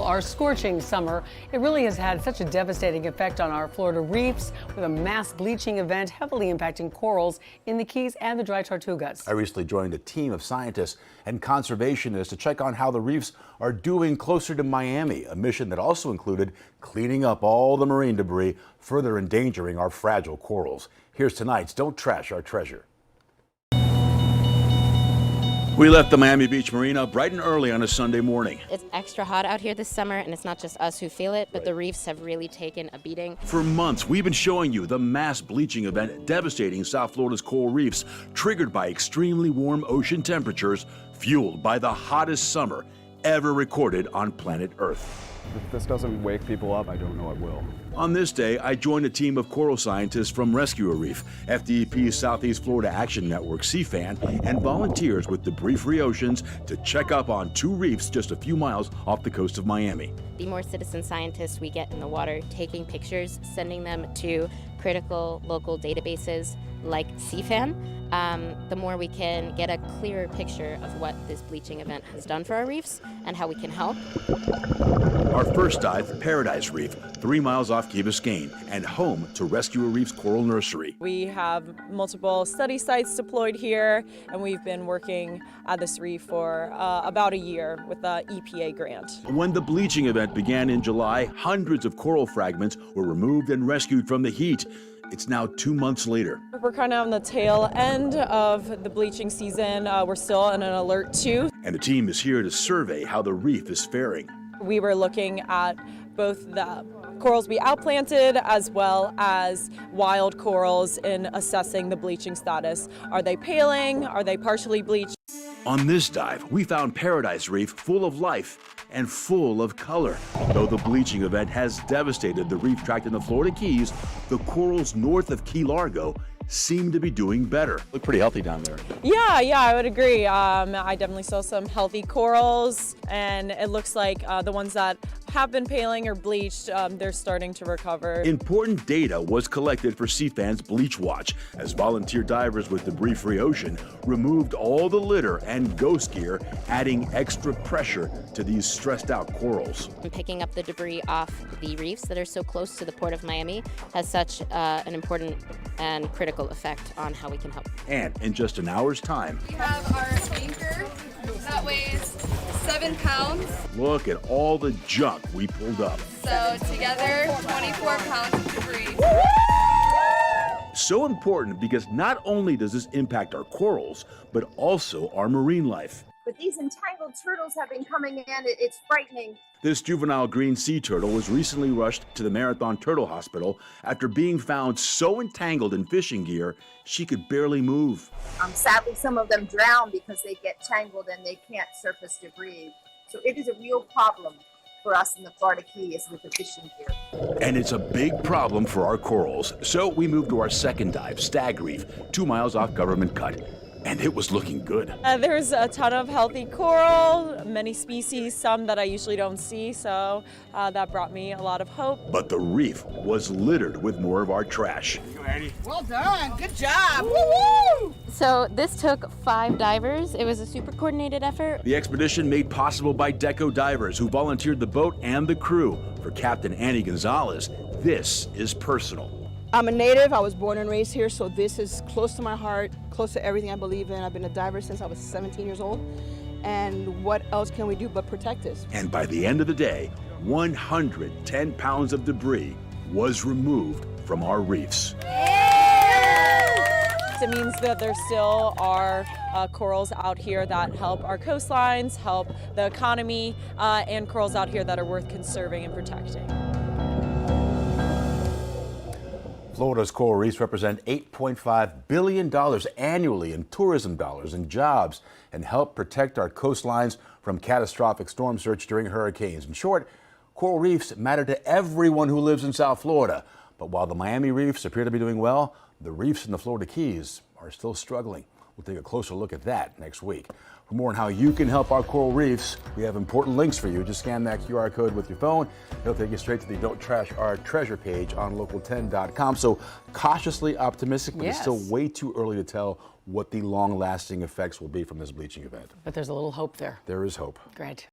our scorching summer, it really has had such a devastating effect on our Florida reefs, with a mass bleaching event heavily impacting corals in the Keys and the dry Tortugas. I recently joined a team of scientists and conservationists to check on how the reefs are doing closer to Miami, a mission that also included cleaning up all the marine debris, further endangering our fragile corals. Here's tonight's Don't Trash Our Treasure. We left the Miami Beach Marina bright and early on a Sunday morning. It's extra hot out here this summer, and it's not just us who feel it, but the reefs have really taken a beating. For months, we've been showing you the mass bleaching event devastating South Florida's coral reefs, triggered by extremely warm ocean temperatures, fueled by the hottest summer ever recorded on planet Earth. If this doesn't wake people up, I don't know what will. On this day, I joined a team of coral scientists from Rescue a Reef, FDEP's Southeast Florida Action Network, CFAN, and volunteers with Debris-Free Oceans to check up on two reefs just a few miles off the coast of Miami. The more citizen scientists we get in the water taking pictures, sending them to critical local databases like CFAN, the more we can get a clearer picture of what this bleaching event has done for our reefs and how we can help. Our first dive, Paradise Reef, 3 miles off Key Biscayne, and home to Rescue a Reef's coral nursery. We have multiple study sites deployed here, and we've been working at this reef for about a year with the EPA grant. When the bleaching event began in July, hundreds of coral fragments were removed and rescued from the heat. It's now 2 months later. We're kind of on the tail end of the bleaching season. We're still on an alert 2. And the team is here to survey how the reef is faring. We were looking at both the corals we outplanted as well as wild corals in assessing the bleaching status. Are they paling? Are they partially bleached? On this dive, we found Paradise Reef full of life and full of color. Though the bleaching event has devastated the reef tract in the Florida Keys, the corals north of Key Largo seem to be doing better. Look pretty healthy down there. Yeah, I would agree. I definitely saw some healthy corals, and it looks like the ones that have been paling or bleached, they're starting to recover. Important data was collected for CFAN's Bleach Watch as volunteer divers with Debris-Free Ocean removed all the litter and ghost gear, adding extra pressure to these stressed out corals. Picking up the debris off the reefs that are so close to the port of Miami has such an important and critical effect on how we can help. And in just an hour's time, we have our anchor that weighs 7 pounds. Look at all the junk we pulled up. So together, 24 pounds of debris. So important because not only does this impact our corals, but also our marine life. But these entangled turtles have been coming in. It's frightening. This juvenile green sea turtle was recently rushed to the Marathon Turtle Hospital after being found so entangled in fishing gear, she could barely move. Sadly, some of them drown because they get tangled and they can't surface debris. So it is a real problem for us in the Florida Keys with the fishing gear. And it's a big problem for our corals. So we moved to our second dive, Stag Reef, 2 miles off Government Cut. And it was looking good. There's a ton of healthy coral, many species, some that I usually don't see, so that brought me a lot of hope. But the reef was littered with more of our trash. Well done, good job, woo-woo! So this took 5 divers. It was a super coordinated effort. The expedition made possible by Deco divers who volunteered the boat and the crew. For Captain Annie Gonzalez, this is personal. I'm a native. I was born and raised here, so this is close to my heart, close to everything I believe in. I've been a diver since I was 17 years old. And what else can we do but protect this? And by the end of the day, 110 pounds of debris was removed from our reefs. It means that there still are corals out here that help our coastlines, help the economy, and corals out here that are worth conserving and protecting. Florida's coral reefs represent $8.5 billion annually in tourism dollars and jobs and help protect our coastlines from catastrophic storm surge during hurricanes. In short, coral reefs matter to everyone who lives in South Florida. But while the Miami reefs appear to be doing well, the reefs in the Florida Keys are still struggling. We'll take a closer look at that next week. For more on how you can help our coral reefs, we have important links for you. Just scan that QR code with your phone. It'll take you straight to the Don't Trash Our Treasure page on local10.com. So cautiously optimistic, but it's still way too early to tell what the long-lasting effects will be from this bleaching event. But there's a little hope there. There is hope. Great.